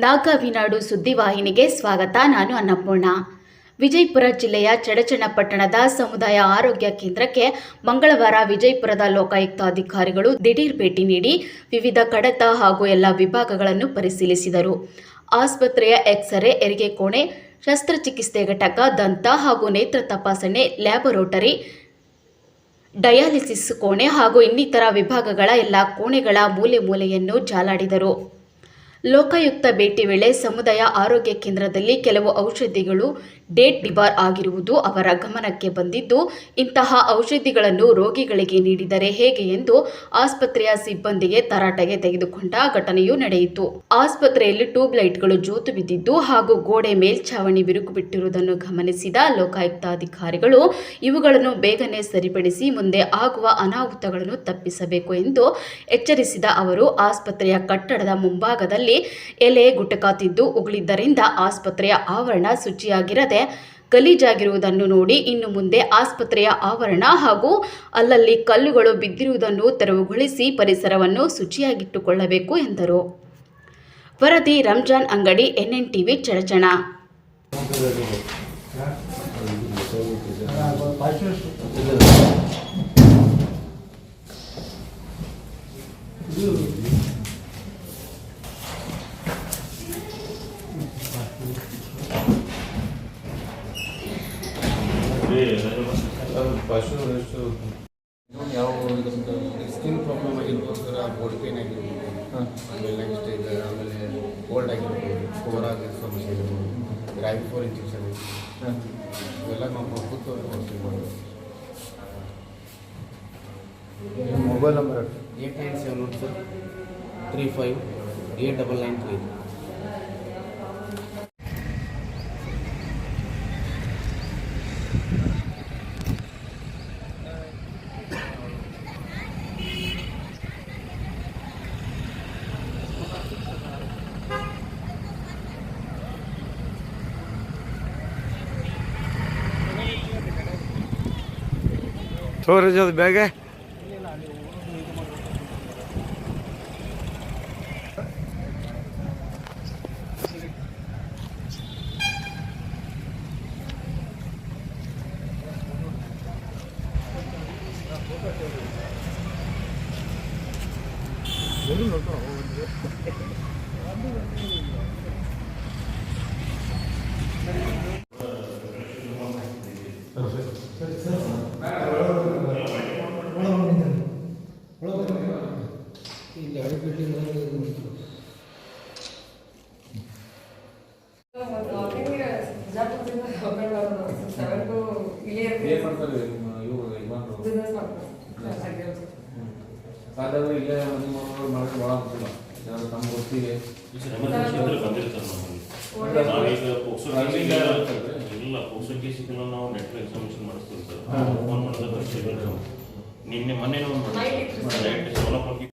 ನಾಗಾವಿನಾಡು ಸುದ್ದಿವಾಹಿನಿಗೆ ಸ್ವಾಗತ. ನಾನು ಅನ್ನಪೂರ್ಣ. ವಿಜಯಪುರ ಜಿಲ್ಲೆಯ ಚಡಚಣಪಟ್ಟಣದ ಸಮುದಾಯ ಆರೋಗ್ಯ ಕೇಂದ್ರಕ್ಕೆ ಮಂಗಳವಾರ ವಿಜಯಪುರದ ಲೋಕಾಯುಕ್ತಾಧಿಕಾರಿಗಳು ದಿಢೀರ್ ಭೇಟಿ ನೀಡಿ ವಿವಿಧ ಕಡತ ಹಾಗೂ ಎಲ್ಲ ವಿಭಾಗಗಳನ್ನು ಪರಿಶೀಲಿಸಿದರು. ಆಸ್ಪತ್ರೆಯ ಎಕ್ಸ್ರೇ, ಹೆರಿಗೆ ಕೋಣೆ, ಶಸ್ತ್ರಚಿಕಿತ್ಸೆ ಘಟಕ, ದಂತ ಹಾಗೂ ನೇತ್ರ ತಪಾಸಣೆ, ಲ್ಯಾಬೊರೇಟರಿ, ಡಯಾಲಿಸಿಸ್ ಕೋಣೆ ಹಾಗೂ ಇನ್ನಿತರ ವಿಭಾಗಗಳ ಎಲ್ಲ ಕೋಣೆಗಳ ಮೂಲೆ ಮೂಲೆಯನ್ನು ಜಾಲಾಡಿದರು. ಲೋಕಾಯುಕ್ತ ಭೇಟಿ ವೇಳೆ ಸಮುದಾಯ ಆರೋಗ್ಯ ಕೇಂದ್ರದಲ್ಲಿ ಕೆಲವು ಔಷಧಿಗಳು ಡೇಟ್ ಡಿಬಾರ್ ಆಗಿರುವುದು ಅವರ ಗಮನಕ್ಕೆ ಬಂದಿದ್ದು, ಇಂತಹ ಔಷಧಿಗಳನ್ನು ರೋಗಿಗಳಿಗೆ ನೀಡಿದರೆ ಹೇಗೆ ಎಂದು ಆಸ್ಪತ್ರೆಯ ಸಿಬ್ಬಂದಿಗೆ ತರಾಟೆಗೆ ತೆಗೆದುಕೊಂಡ ಘಟನೆಯೂ ನಡೆಯಿತು. ಆಸ್ಪತ್ರೆಯಲ್ಲಿ ಟ್ಯೂಬ್ ಲೈಟ್ಗಳು ಜೋತು ಬಿದ್ದಿದ್ದು ಹಾಗೂ ಗೋಡೆ ಮೇಲ್ಛಾವಣಿ ಬಿರುಕು ಬಿಟ್ಟಿರುವುದನ್ನು ಗಮನಿಸಿದ ಲೋಕಾಯುಕ್ತಾಧಿಕಾರಿಗಳು ಇವುಗಳನ್ನು ಬೇಗನೆ ಸರಿಪಡಿಸಿ ಮುಂದೆ ಆಗುವ ಅನಾಹುತಗಳನ್ನು ತಪ್ಪಿಸಬೇಕು ಎಂದು ಎಚ್ಚರಿಸಿದ ಅವರು, ಆಸ್ಪತ್ರೆಯ ಕಟ್ಟಡದ ಮುಂಭಾಗದಲ್ಲಿ ಎಲೆ ಗುಟಕ ತಿದ್ದು ಉಗುಳಿದ್ದರಿಂದ ಆಸ್ಪತ್ರೆಯ ಆವರಣ ಶುಚಿಯಾಗಿರದೆ ಗಲೀಜಾಗಿರುವುದನ್ನು ನೋಡಿ ಇನ್ನು ಮುಂದೆ ಆಸ್ಪತ್ರೆಯ ಆವರಣ ಹಾಗೂ ಅಲ್ಲಲ್ಲಿ ಕಲ್ಲುಗಳು ಬಿದ್ದಿರುವುದನ್ನು ತೆರವುಗೊಳಿಸಿ ಪರಿಸರವನ್ನು ಶುಚಿಯಾಗಿಟ್ಟುಕೊಳ್ಳಬೇಕು ಎಂದರು. ವರದಿ ರಂಜಾನ್ ಅಂಗಡಿ, NNTV, ಚಡಚಣ. ಯಾವ ಸ್ಕಿನ್ ಪ್ರಾಬ್ಲಮ್ ಆಗಿರ್ಬೋಸ್ಕರ ಬಾಡಿ ಪೇನ್ ಆಗಿರ್ಬೋದು, ಆಮೇಲೆ ನೆಕ್ಸ್ಟ್ ಇದೆ, ಆಮೇಲೆ ಕೋಲ್ಡ್ ಆಗಿರ್ಬೋದು, ಓವರಾಲ್ ಸಮಸ್ಯೆ ಇರ್ಬೋದು, RAB4 ಇಂಜೆಕ್ಷನ್ ಇವೆಲ್ಲ ನಾವು ಕೂತ್ಕೊಂಡು ಮಾಡ್ತೀವಿ. Mobile number 8971358993. ತೋರಿಸಿ ಅದು ಬೇಗ ಸಾಧಾರಣ ಇಲ್ಲೇ ಮನೆ ಮಾಡೋದು ಭಾಳ ಆಗ್ತಿಲ್ಲ. ನಮ್ಮ ಗೊತ್ತಿಗೆ ನಾವು ನೆಟ್ ಎಕ್ಸಾಮಿನೇಷನ್ ಮಾಡಿಸ್ತೀವಿ ಸರ್. ನಿನ್ನೆ ಮೊನ್ನೆ